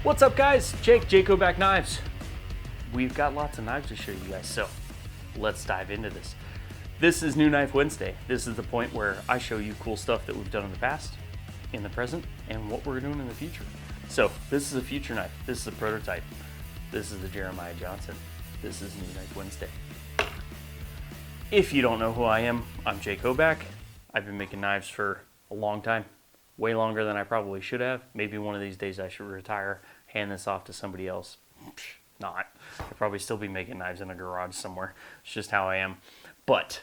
What's up, guys? Jake Hoback Knives. We've got lots of knives to show you guys, so let's dive into this. This is New Knife Wednesday. This is the point where I show you cool stuff that we've done in the past, in the present, and what we're doing in the future. So this is a future knife. This is a prototype. This is the Jeremiah Johnson. This is New Knife Wednesday. If you don't know who I am, I'm Jake Hoback. I've been making knives for a long time. Way longer than I probably should have. Maybe one of these days I should retire, hand this off to somebody else. Not. I'd probably still be making knives in a garage somewhere. It's just how I am. But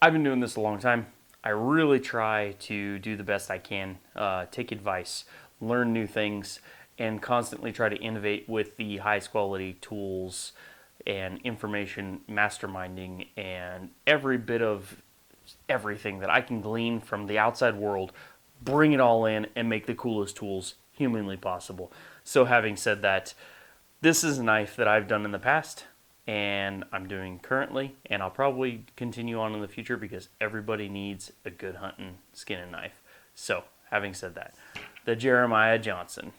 I've been doing this a long time. I really try to do the best I can, take advice, learn new things, and constantly try to innovate with the highest quality tools and information masterminding and every bit of everything that I can glean from the outside world, bring it all in and make the coolest tools humanly possible. So having said that, this is a knife that I've done in the past and I'm doing currently, and I'll probably continue on in the future because everybody needs a good hunting skinning knife. So having said that, the Jeremiah Johnson,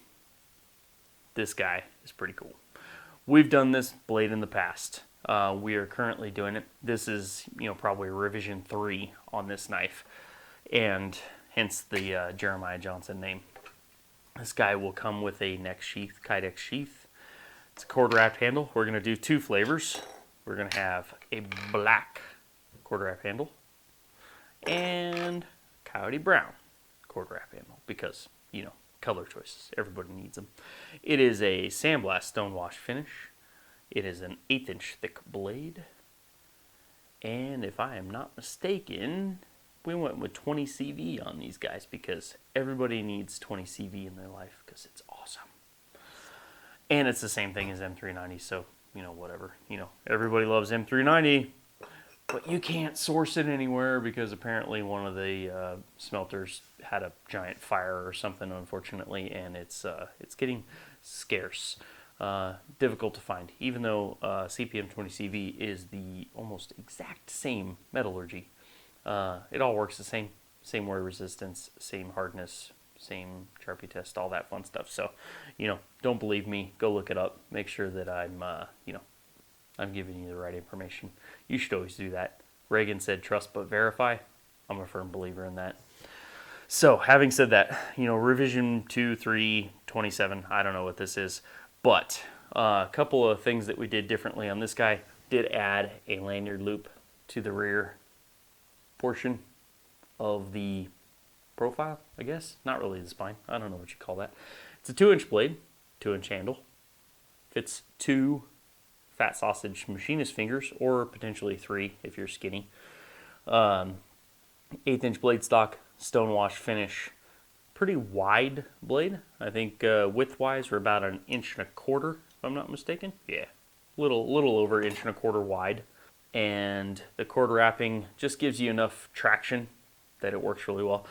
this guy is pretty cool. We've done this blade in the past. We are currently doing it. This is, probably revision 3 on this knife, and hence the Jeremiah Johnson name. This guy will come with a neck sheath, Kydex sheath. It's a cord wrap handle. We're going to do 2 flavors. We're going to have a black cord wrap handle and coyote brown cord wrap handle because, color choices. Everybody needs them. It is a sandblast stonewash finish. It is an 1/8 inch thick blade. And if I am not mistaken, we went with 20 CV on these guys because everybody needs 20 CV in their life because it's awesome. And it's the same thing as M390, so, whatever. Everybody loves M390, but you can't source it anywhere because apparently one of the smelters had a giant fire or something, unfortunately, and it's getting scarce. Difficult to find, even though CPM 20CV is the almost exact same metallurgy. It all works the same wear resistance, same hardness, same Sharpie test, all that fun stuff. So, don't believe me, go look it up. Make sure that I'm giving you the right information. You should always do that. Reagan said, trust but verify. I'm a firm believer in that. So, having said that, revision 2, 3, 27, I don't know what this is, but a couple of things that we did differently on this guy. Did add a lanyard loop to the rear portion of the profile, I guess. Not really the spine. I don't know what you call that. It's a 2-inch blade, 2-inch handle. Fits 2 fat sausage machinist fingers, or potentially 3 if you're skinny. 1/8 inch blade stock, stonewash finish. Pretty wide blade. I think width-wise we're about 1.25 inches, if I'm not mistaken. Yeah, little over 1.25 inches wide. And the cord wrapping just gives you enough traction that it works really well.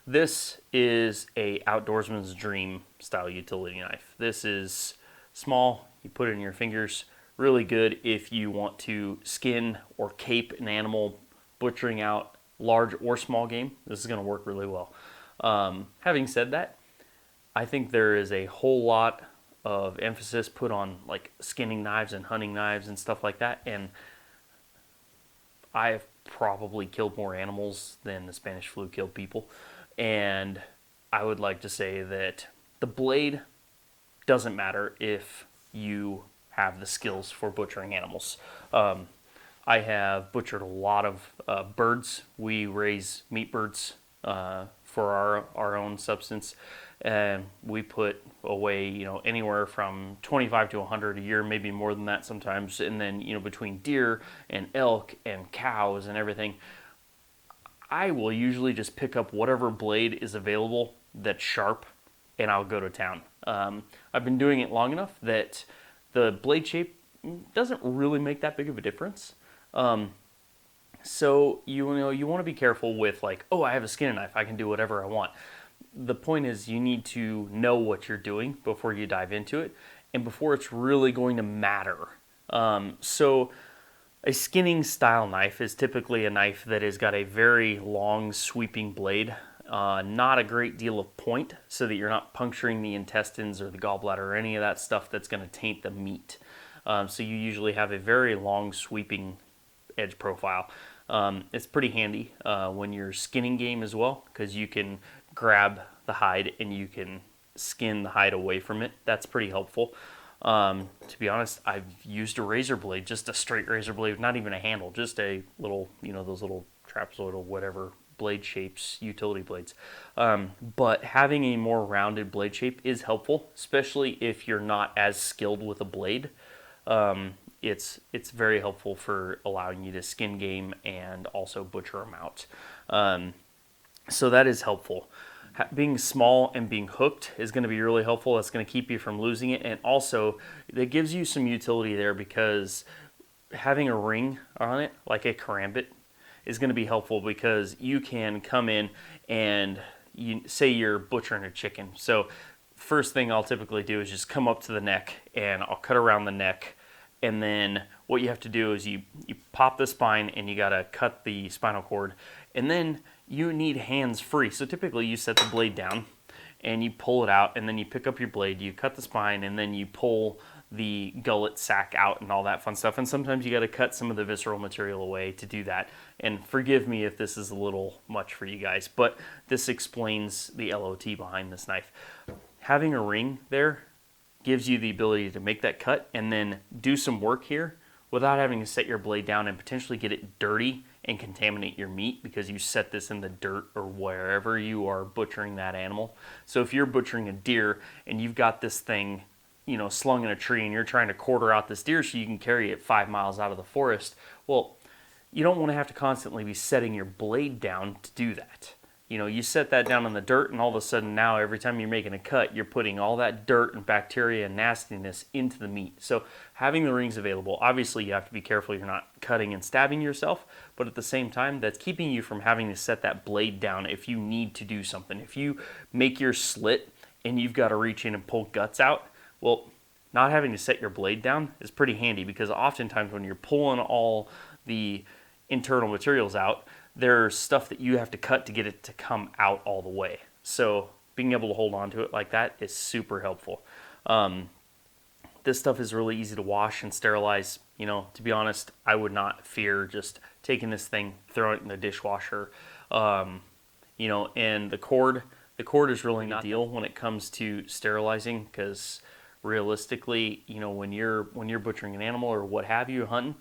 This is a outdoorsman's dream style utility knife. This is small, you put it in your fingers, really good if you want to skin or cape an animal, butchering out large or small game. This is going to work really well. Having said that, I think there is a whole lot of emphasis put on like skinning knives and hunting knives and stuff like that, and I've probably killed more animals than the Spanish flu killed people. And I would like to say that the blade doesn't matter if you have the skills for butchering animals. I have butchered a lot of birds. We raise meat birds for our own substance. And we put away, anywhere from 25 to 100 a year, maybe more than that sometimes. And then, between deer and elk and cows and everything, I will usually just pick up whatever blade is available that's sharp, and I'll go to town. I've been doing it long enough that the blade shape doesn't really make that big of a difference. So, you want to be careful with like, oh, I have a skinning knife, I can do whatever I want. The point is you need to know what you're doing before you dive into it and before it's really going to matter. So a skinning style knife is typically a knife that has got a very long sweeping blade not a great deal of point so that you're not puncturing the intestines or the gallbladder or any of that stuff that's going to taint the meat. So you usually have a very long sweeping edge profile. It's pretty handy when you're skinning game as well, because you can grab the hide and you can skin the hide away from it. That's pretty helpful. To be honest, I've used a razor blade, just a straight razor blade, not even a handle, just a little, those little trapezoidal whatever blade shapes, utility blades. But having a more rounded blade shape is helpful, especially if you're not as skilled with a blade. It's very helpful for allowing you to skin game and also butcher them out. So that is helpful. Being small and being hooked is going to be really helpful. That's going to keep you from losing it. And also, it gives you some utility there, because having a ring on it, like a karambit, is going to be helpful, because you can come in and say you're butchering a chicken. So first thing I'll typically do is just come up to the neck and I'll cut around the neck. And then what you have to do is you pop the spine and you got to cut the spinal cord. And then you need hands free. So typically you set the blade down and you pull it out, and then you pick up your blade, you cut the spine, and then you pull the gullet sac out and all that fun stuff. And sometimes you got to cut some of the visceral material away to do that. And forgive me if this is a little much for you guys, but this explains the LOT behind this knife. Having a ring there gives you the ability to make that cut and then do some work here without having to set your blade down and potentially get it dirty and contaminate your meat, because you set this in the dirt or wherever you are butchering that animal. So if you're butchering a deer and you've got this thing, slung in a tree, and you're trying to quarter out this deer so you can carry it 5 miles out of the forest, well, you don't want to have to constantly be setting your blade down to do that. You set that down in the dirt, and all of a sudden now every time you're making a cut, you're putting all that dirt and bacteria and nastiness into the meat. So having the rings available, obviously you have to be careful you're not cutting and stabbing yourself, but at the same time, that's keeping you from having to set that blade down if you need to do something. If you make your slit and you've got to reach in and pull guts out, well, not having to set your blade down is pretty handy, because oftentimes when you're pulling all the internal materials out, there's stuff that you have to cut to get it to come out all the way. So being able to hold on to it like that is super helpful. This stuff is really easy to wash and sterilize. To be honest, I would not fear just taking this thing, throwing it in the dishwasher. And the cord is really not the deal when it comes to sterilizing, because realistically, when you're butchering an animal or what have you, hunting,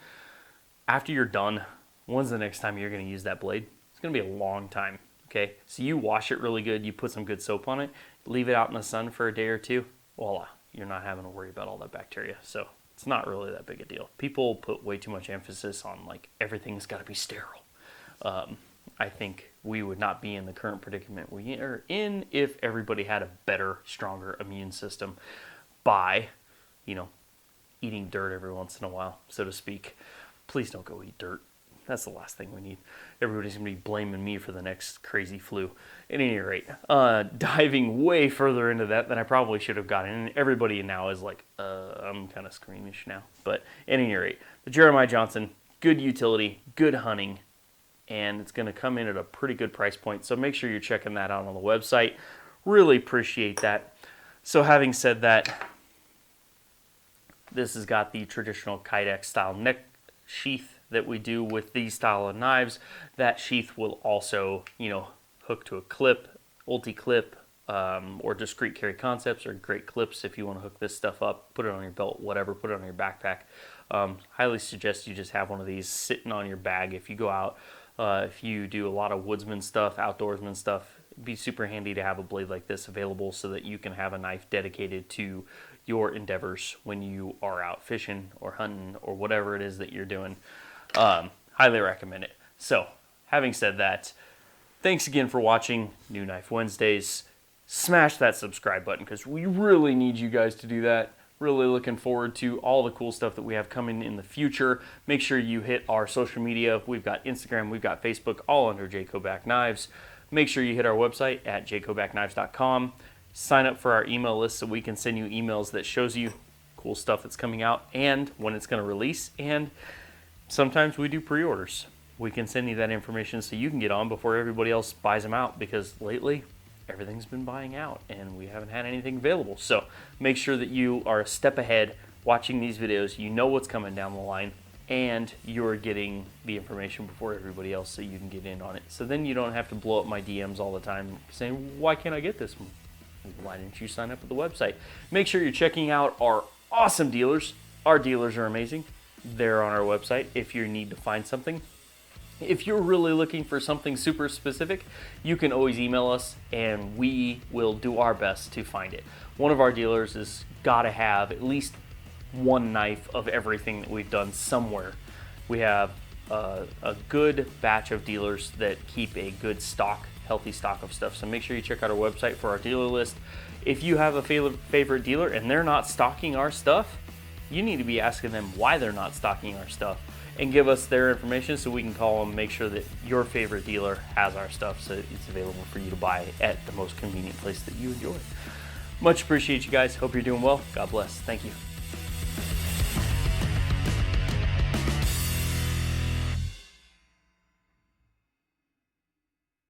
after you're done, when's the next time you're going to use that blade? It's going to be a long time, okay? So you wash it really good, you put some good soap on it, leave it out in the sun for a day or two, voila, you're not having to worry about all that bacteria. So it's not really that big a deal. People put way too much emphasis on, everything's got to be sterile. I think we would not be in the current predicament we are in if everybody had a better, stronger immune system by, eating dirt every once in a while, so to speak. Please don't go eat dirt. That's the last thing we need. Everybody's going to be blaming me for the next crazy flu. At any rate, diving way further into that than I probably should have gotten. And everybody now is like, I'm kind of squeamish now. But at any rate, the Jeremiah Johnson, good utility, good hunting, and it's going to come in at a pretty good price point. So make sure you're checking that out on the website. Really appreciate that. So having said that, this has got the traditional Kydex style neck sheath that we do with these style of knives. That sheath will also, hook to a clip, ulti-clip, or discrete carry concepts, or great clips if you want to hook this stuff up, put it on your belt, whatever, put it on your backpack. Highly suggest you just have one of these sitting on your bag if you go out. If you do a lot of woodsman stuff, outdoorsman stuff, it'd be super handy to have a blade like this available so that you can have a knife dedicated to your endeavors when you are out fishing or hunting or whatever it is that you're doing. Highly recommend it. So, having said that, thanks again for watching New Knife Wednesdays. Smash that subscribe button, because we really need you guys to do that. Really looking forward to all the cool stuff that we have coming in the future. Make sure you hit our social media. We've got Instagram, we've got Facebook, all under J. Hoback Knives. Make sure you hit our website at jhobackknives.com. Sign up for our email list so we can send you emails that shows you cool stuff that's coming out and when it's going to release. And sometimes we do pre-orders. we can send you that information so you can get on before everybody else buys them out, because lately everything's been buying out and we haven't had anything available. So make sure that you are a step ahead watching these videos. You know what's coming down the line, and you're getting the information before everybody else so you can get in on it. So then you don't have to blow up my DMs all the time saying, why can't I get this? Why didn't you sign up with the website? Make sure you're checking out our awesome dealers. Our dealers are amazing. They're on our website if you need to find something. If you're really looking for something super specific, you can always email us and we will do our best to find it. One of our dealers has got to have at least one knife of everything that we've done somewhere. We have a good batch of dealers that keep a good stock, healthy stock of stuff. So make sure you check out our website for our dealer list. If you have a favorite dealer and they're not stocking our stuff, you need to be asking them why they're not stocking our stuff, and give us their information so we can call them, make sure that your favorite dealer has our stuff so it's available for you to buy at the most convenient place that you enjoy. Much appreciate you guys. Hope you're doing well. God bless. Thank you.